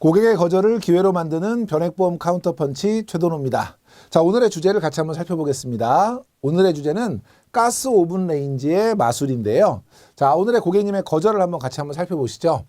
고객의 거절을 기회로 만드는 변액보험 카운터펀치 최도노입니다. 자, 오늘의 주제를 같이 한번 살펴보겠습니다. 오늘의 주제는 가스 오븐 레인지의 마술인데요. 자, 오늘의 고객님의 거절을 한번 같이 한번 살펴보시죠.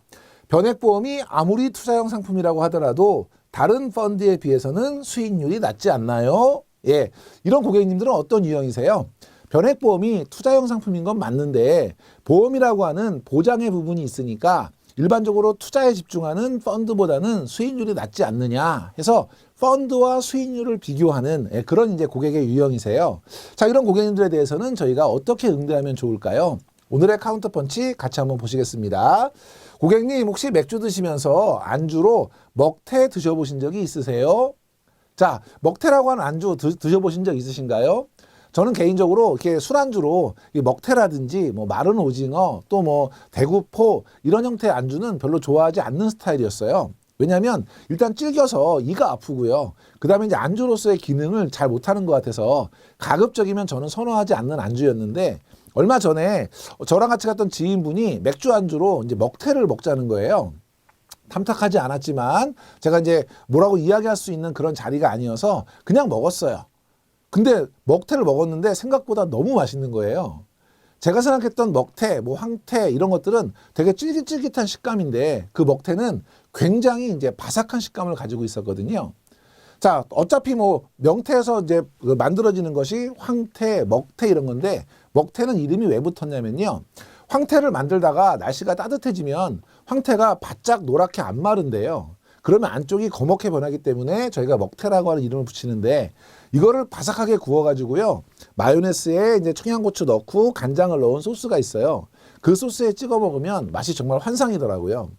변액보험이 아무리 투자형 상품이라고 하더라도 다른 펀드에 비해서는 수익률이 낮지 않나요? 예, 이런 고객님들은 어떤 유형이세요? 변액보험이 투자형 상품인 건 맞는데 보험이라고 하는 보장의 부분이 있으니까 일반적으로 투자에 집중하는 펀드보다는 수익률이 낮지 않느냐 해서 펀드와 수익률을 비교하는 그런 이제 고객의 유형이세요. 자, 이런 고객님들에 대해서는 저희가 어떻게 응대하면 좋을까요? 오늘의 카운터펀치 같이 한번 보시겠습니다. 고객님, 혹시 맥주 드시면서 안주로 먹태 드셔보신 적이 있으세요? 자, 먹태라고 하는 안주 드셔보신 적 있으신가요? 저는 개인적으로 이렇게 술안주로 먹태라든지 뭐 마른 오징어 또 뭐 대구포 이런 형태의 안주는 별로 좋아하지 않는 스타일이었어요. 왜냐하면 일단 질겨서 이가 아프고요. 그 다음에 이제 안주로서의 기능을 잘 못하는 것 같아서 가급적이면 저는 선호하지 않는 안주였는데 얼마 전에 저랑 같이 갔던 지인분이 맥주 안주로 이제 먹태를 먹자는 거예요. 탐탁하지 않았지만 제가 이제 뭐라고 이야기할 수 있는 그런 자리가 아니어서 그냥 먹었어요. 근데 먹태를 먹었는데 생각보다 너무 맛있는 거예요. 제가 생각했던 먹태, 뭐 황태 이런 것들은 되게 쫄깃쫄깃한 식감인데 그 먹태는 굉장히 이제 바삭한 식감을 가지고 있었거든요. 자, 어차피 뭐 명태에서 이제 만들어지는 것이 황태, 먹태 이런 건데 먹태는 이름이 왜 붙었냐면요. 황태를 만들다가 날씨가 따뜻해지면 황태가 바짝 노랗게 안 마른대요. 그러면 안쪽이 거먹게 변하기 때문에 저희가 먹태라고 하는 이름을 붙이는데 이거를 바삭하게 구워가지고요. 마요네즈에 이제 청양고추 넣고 간장을 넣은 소스가 있어요. 그 소스에 찍어 먹으면 맛이 정말 환상이더라고요.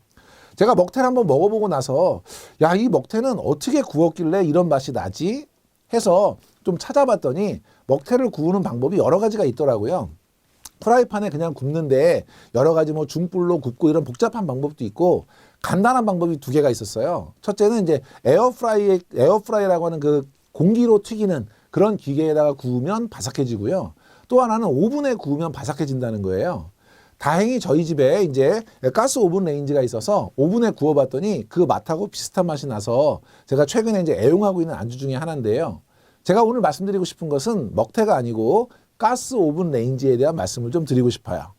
제가 먹태를 한번 먹어보고 나서 야, 이 먹태는 어떻게 구웠길래 이런 맛이 나지? 해서 좀 찾아봤더니 먹태를 구우는 방법이 여러 가지가 있더라고요. 프라이팬에 그냥 굽는데 여러 가지 뭐 중불로 굽고 이런 복잡한 방법도 있고 간단한 방법이 두 개가 있었어요. 첫째는 이제 에어프라이라고 하는 그 공기로 튀기는 그런 기계에다가 구우면 바삭해지고요. 또 하나는 오븐에 구우면 바삭해진다는 거예요. 다행히 저희 집에 이제 가스 오븐 레인지가 있어서 오븐에 구워봤더니 그 맛하고 비슷한 맛이 나서 제가 최근에 이제 애용하고 있는 안주 중에 하나인데요. 제가 오늘 말씀드리고 싶은 것은 먹태가 아니고 가스 오븐 레인지에 대한 말씀을 좀 드리고 싶어요.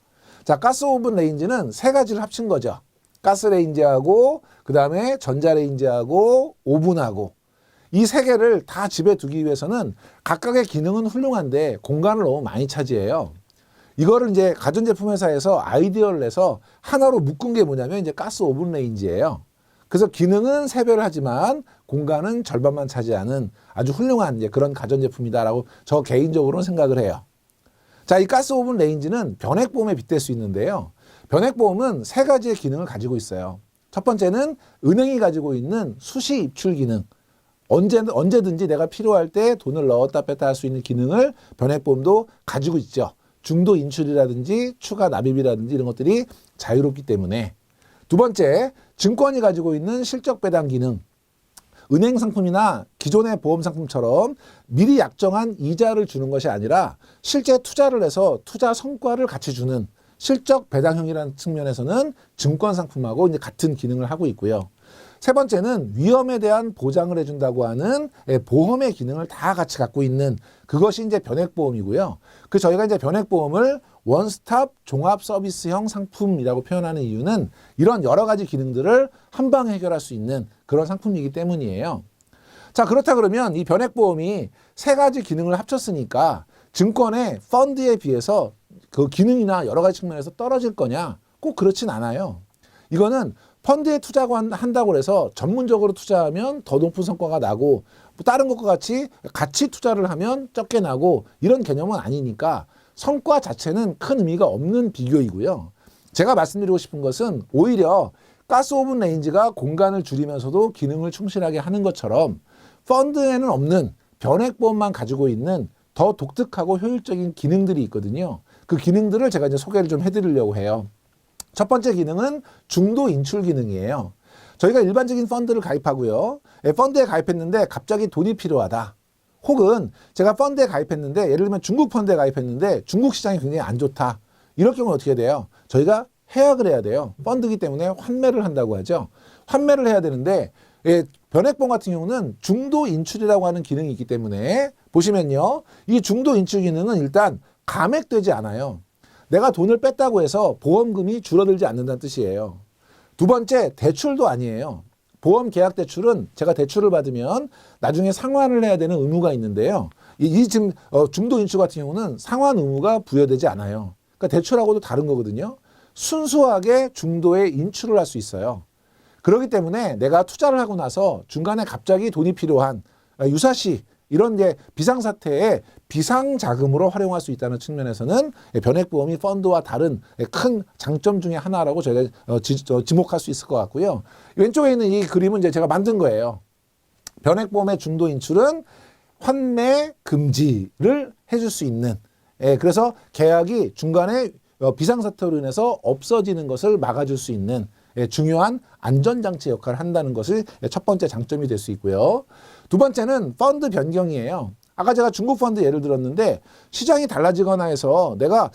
자, 가스 오븐 레인지는 세 가지를 합친 거죠. 가스 레인지하고 그 다음에 전자 레인지하고 오븐하고 이 세 개를 다 집에 두기 위해서는 각각의 기능은 훌륭한데 공간을 너무 많이 차지해요. 이거를 이제 가전제품 회사에서 아이디어를 내서 하나로 묶은 게 뭐냐면 이제 가스 오븐 레인지예요. 그래서 기능은 세 배를 하지만 공간은 절반만 차지하는 아주 훌륭한 이제 그런 가전제품이다라고 저 개인적으로는 생각을 해요. 자, 이 가스 오븐 레인지는 변액보험에 빗댈 수 있는데요. 변액보험은 세 가지의 기능을 가지고 있어요. 첫 번째는 은행이 가지고 있는 수시 입출 기능. 언제든지 내가 필요할 때 돈을 넣었다 뺐다 할 수 있는 기능을 변액보험도 가지고 있죠. 중도 인출이라든지 추가 납입이라든지 이런 것들이 자유롭기 때문에. 두 번째, 증권이 가지고 있는 실적 배당 기능. 은행 상품이나 기존의 보험 상품처럼 미리 약정한 이자를 주는 것이 아니라 실제 투자를 해서 투자 성과를 같이 주는 실적 배당형이라는 측면에서는 증권 상품하고 이제 같은 기능을 하고 있고요. 세 번째는 위험에 대한 보장을 해준다고 하는 보험의 기능을 다 같이 갖고 있는 그것이 이제 변액보험이고요. 그 저희가 이제 변액보험을 원스톱 종합 서비스형 상품이라고 표현하는 이유는 이런 여러 가지 기능들을 한 방에 해결할 수 있는 그런 상품이기 때문이에요. 자, 그렇다 그러면 이 변액보험이 세 가지 기능을 합쳤으니까 증권의 펀드에 비해서 그 기능이나 여러 가지 측면에서 떨어질 거냐? 꼭 그렇진 않아요. 이거는 펀드에 투자한다고 해서 전문적으로 투자하면 더 높은 성과가 나고 다른 것과 같이 투자를 하면 적게 나고 이런 개념은 아니니까 성과 자체는 큰 의미가 없는 비교이고요. 제가 말씀드리고 싶은 것은 오히려 가스 오븐 레인지가 공간을 줄이면서도 기능을 충실하게 하는 것처럼 펀드에는 없는 변액보험만 가지고 있는 더 독특하고 효율적인 기능들이 있거든요. 그 기능들을 제가 이제 소개를 좀 해드리려고 해요. 첫 번째 기능은 중도 인출 기능이에요. 저희가 일반적인 펀드를 가입하고요. 펀드에 가입했는데 갑자기 돈이 필요하다. 혹은 제가 펀드에 가입했는데 예를 들면 중국 펀드에 가입했는데 중국 시장이 굉장히 안 좋다. 이럴 경우는 어떻게 돼요? 저희가 해약을 해야 돼요. 펀드이기 때문에 환매를 한다고 하죠. 환매를 해야 되는데 변액보험 같은 경우는 중도 인출이라고 하는 기능이 있기 때문에 보시면요. 이 중도 인출 기능은 일단 감액되지 않아요. 내가 돈을 뺐다고 해서 보험금이 줄어들지 않는다는 뜻이에요. 두 번째, 대출도 아니에요. 보험 계약 대출은 제가 대출을 받으면 나중에 상환을 해야 되는 의무가 있는데요. 지금 중도 인출 같은 경우는 상환 의무가 부여되지 않아요. 그러니까 대출하고도 다른 거거든요. 순수하게 중도에 인출을 할 수 있어요. 그렇기 때문에 내가 투자를 하고 나서 중간에 갑자기 돈이 필요한 유사시 이런 비상사태에 비상자금으로 활용할 수 있다는 측면에서는 변액보험이 펀드와 다른 큰 장점 중에 하나라고 저희가 지목할 수 있을 것 같고요. 왼쪽에 있는 이 그림은 이제 제가 만든 거예요. 변액보험의 중도 인출은 환매 금지를 해줄 수 있는 그래서 계약이 중간에 비상사태로 인해서 없어지는 것을 막아줄 수 있는 중요한 안전장치 역할을 한다는 것이 첫 번째 장점이 될 수 있고요. 두 번째는 펀드 변경이에요. 아까 제가 중국 펀드 예를 들었는데 시장이 달라지거나 해서 내가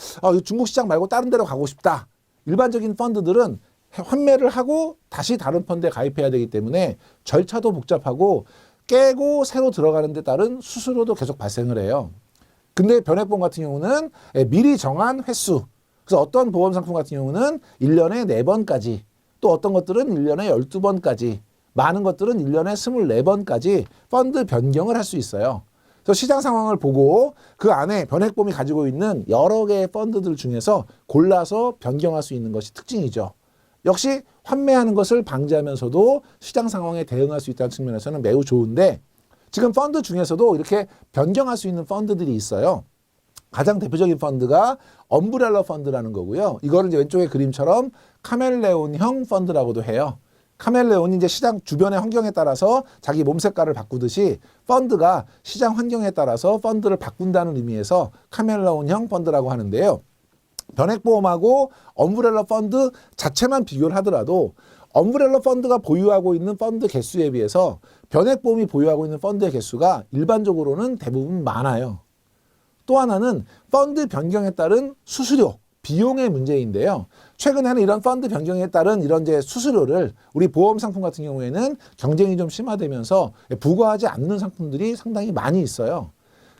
중국 시장 말고 다른 데로 가고 싶다. 일반적인 펀드들은 환매를 하고 다시 다른 펀드에 가입해야 되기 때문에 절차도 복잡하고 깨고 새로 들어가는 데 따른 수수료도 계속 발생을 해요. 근데 변액보험 같은 경우는 미리 정한 횟수. 그래서 어떤 보험 상품 같은 경우는 1년에 4번까지 또 어떤 것들은 1년에 12번까지 많은 것들은 1년에 24번까지 펀드 변경을 할 수 있어요. 그래서 시장 상황을 보고 그 안에 변액보험이 가지고 있는 여러 개의 펀드들 중에서 골라서 변경할 수 있는 것이 특징이죠. 역시 환매하는 것을 방지하면서도 시장 상황에 대응할 수 있다는 측면에서는 매우 좋은데 지금 펀드 중에서도 이렇게 변경할 수 있는 펀드들이 있어요. 가장 대표적인 펀드가 엄브렐러 펀드라는 거고요. 이거를 이제 왼쪽의 그림처럼 카멜레온형 펀드라고도 해요. 카멜레온이 이제 시장 주변의 환경에 따라서 자기 몸 색깔을 바꾸듯이 펀드가 시장 환경에 따라서 펀드를 바꾼다는 의미에서 카멜레온형 펀드라고 하는데요. 변액보험하고 엄브렐러 펀드 자체만 비교를 하더라도 엄브렐러 펀드가 보유하고 있는 펀드 개수에 비해서 변액보험이 보유하고 있는 펀드의 개수가 일반적으로는 대부분 많아요. 또 하나는 펀드 변경에 따른 수수료, 비용의 문제인데요. 최근에는 이런 펀드 변경에 따른 이런 수수료를 우리 보험 상품 같은 경우에는 경쟁이 좀 심화되면서 부과하지 않는 상품들이 상당히 많이 있어요.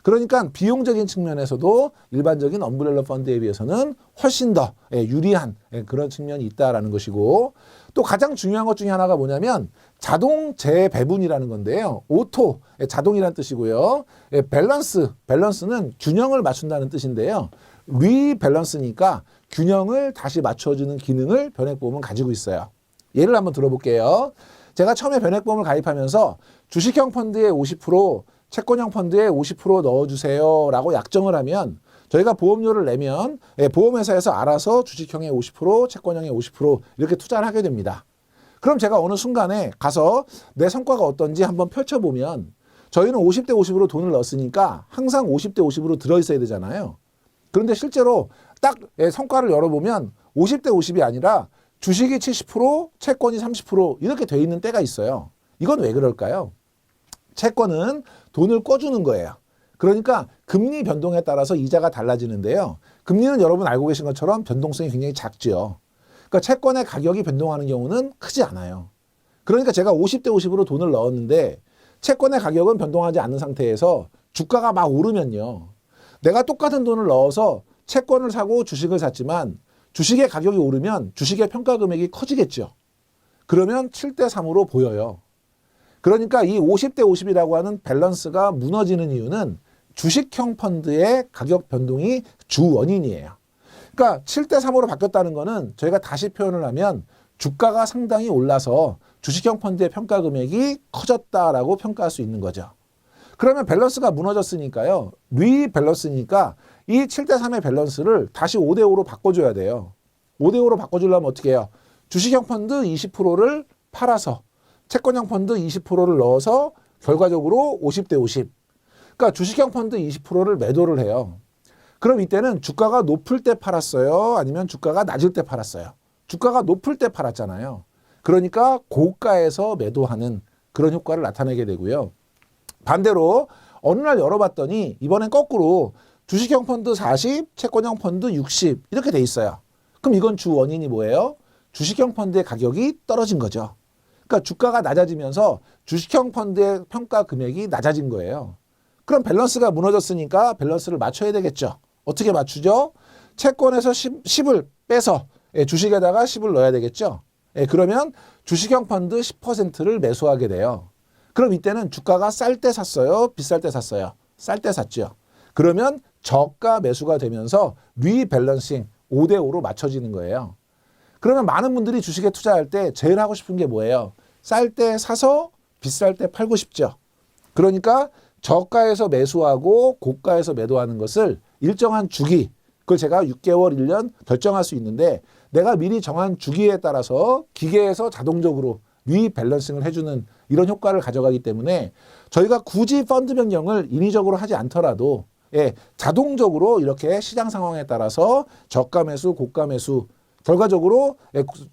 그러니까 비용적인 측면에서도 일반적인 엄브렐러 펀드에 비해서는 훨씬 더 유리한 그런 측면이 있다라는 것이고 또 가장 중요한 것 중에 하나가 뭐냐면 자동 재배분이라는 건데요. 오토, 자동이라는 뜻이고요. 밸런스는 균형을 맞춘다는 뜻인데요. 리밸런스니까 균형을 다시 맞춰주는 기능을 변액보험은 가지고 있어요. 예를 한번 들어볼게요. 제가 처음에 변액보험을 가입하면서 주식형 펀드에 50%, 채권형 펀드에 50% 넣어주세요 라고 약정을 하면 저희가 보험료를 내면 보험회사에서 알아서 주식형의 50%, 채권형의 50% 이렇게 투자를 하게 됩니다. 그럼 제가 어느 순간에 가서 내 성과가 어떤지 한번 펼쳐보면 저희는 50대 50으로 돈을 넣었으니까 항상 50대 50으로 들어있어야 되잖아요. 그런데 실제로 딱 성과를 열어보면 50대 50이 아니라 주식이 70%, 채권이 30% 이렇게 돼 있는 때가 있어요. 이건 왜 그럴까요? 채권은 돈을 꿔주는 거예요. 그러니까 금리 변동에 따라서 이자가 달라지는데요. 금리는 여러분 알고 계신 것처럼 변동성이 굉장히 작죠. 그러니까 채권의 가격이 변동하는 경우는 크지 않아요. 그러니까 제가 50대 50으로 돈을 넣었는데 채권의 가격은 변동하지 않는 상태에서 주가가 막 오르면요. 내가 똑같은 돈을 넣어서 채권을 사고 주식을 샀지만 주식의 가격이 오르면 주식의 평가 금액이 커지겠죠. 그러면 7대 3으로 보여요. 그러니까 이 50대 50이라고 하는 밸런스가 무너지는 이유는 주식형 펀드의 가격 변동이 주 원인이에요. 그러니까 7대 3으로 바뀌었다는 거는 저희가 다시 표현을 하면 주가가 상당히 올라서 주식형 펀드의 평가 금액이 커졌다라고 평가할 수 있는 거죠. 그러면 밸런스가 무너졌으니까요. 리밸런스니까 이 7대 3의 밸런스를 다시 5대 5로 바꿔줘야 돼요. 5대 5로 바꿔주려면 어떻게 해요? 주식형 펀드 20%를 팔아서 채권형 펀드 20%를 넣어서 결과적으로 50대 50. 그러니까 주식형 펀드 20%를 매도를 해요. 그럼 이때는 주가가 높을 때 팔았어요? 아니면 주가가 낮을 때 팔았어요? 주가가 높을 때 팔았잖아요. 그러니까 고가에서 매도하는 그런 효과를 나타내게 되고요. 반대로 어느 날 열어봤더니 이번엔 거꾸로 주식형 펀드 40, 채권형 펀드 60 이렇게 돼 있어요. 그럼 이건 주 원인이 뭐예요? 주식형 펀드의 가격이 떨어진 거죠. 그러니까 주가가 낮아지면서 주식형 펀드의 평가 금액이 낮아진 거예요. 그럼 밸런스가 무너졌으니까 밸런스를 맞춰야 되겠죠. 어떻게 맞추죠? 채권에서 10을 빼서 주식에다가 10을 넣어야 되겠죠. 그러면 주식형 펀드 10%를 매수하게 돼요. 그럼 이때는 주가가 쌀 때 샀어요? 비쌀 때 샀어요? 쌀 때 샀죠. 그러면 저가 매수가 되면서 리밸런싱 5대5로 맞춰지는 거예요. 그러면 많은 분들이 주식에 투자할 때 제일 하고 싶은 게 뭐예요? 쌀 때 사서 비쌀 때 팔고 싶죠. 그러니까 저가에서 매수하고 고가에서 매도하는 것을 일정한 주기, 그걸 제가 6개월, 1년 결정할 수 있는데 내가 미리 정한 주기에 따라서 기계에서 자동적으로 리밸런싱을 해주는 이런 효과를 가져가기 때문에 저희가 굳이 펀드 변경을 인위적으로 하지 않더라도 자동적으로 이렇게 시장 상황에 따라서 저가 매수, 고가 매수 결과적으로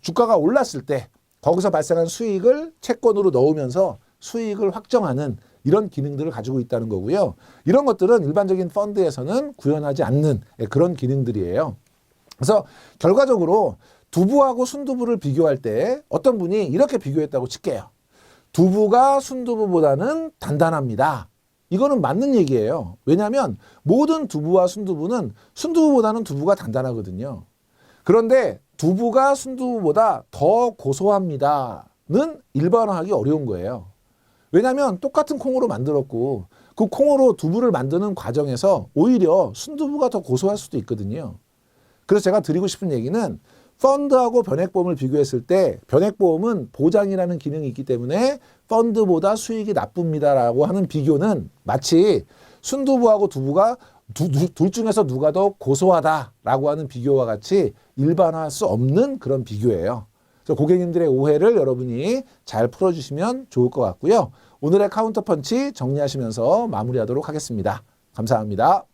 주가가 올랐을 때 거기서 발생한 수익을 채권으로 넣으면서 수익을 확정하는 이런 기능들을 가지고 있다는 거고요. 이런 것들은 일반적인 펀드에서는 구현하지 않는 그런 기능들이에요. 그래서 결과적으로 두부하고 순두부를 비교할 때 어떤 분이 이렇게 비교했다고 칠게요. 두부가 순두부보다는 단단합니다. 이거는 맞는 얘기예요. 왜냐하면 모든 두부와 순두부는 순두부보다는 두부가 단단하거든요. 그런데 두부가 순두부보다 더 고소합니다는 일반화하기 어려운 거예요. 왜냐하면 똑같은 콩으로 만들었고 그 콩으로 두부를 만드는 과정에서 오히려 순두부가 더 고소할 수도 있거든요. 그래서 제가 드리고 싶은 얘기는 펀드하고 변액보험을 비교했을 때 변액보험은 보장이라는 기능이 있기 때문에 펀드보다 수익이 나쁩니다라고 하는 비교는 마치 순두부하고 두부가 둘 중에서 누가 더 고소하다라고 하는 비교와 같이 일반화할 수 없는 그런 비교예요. 그래서 고객님들의 오해를 여러분이 잘 풀어주시면 좋을 것 같고요. 오늘의 카운터 펀치 정리하시면서 마무리하도록 하겠습니다. 감사합니다.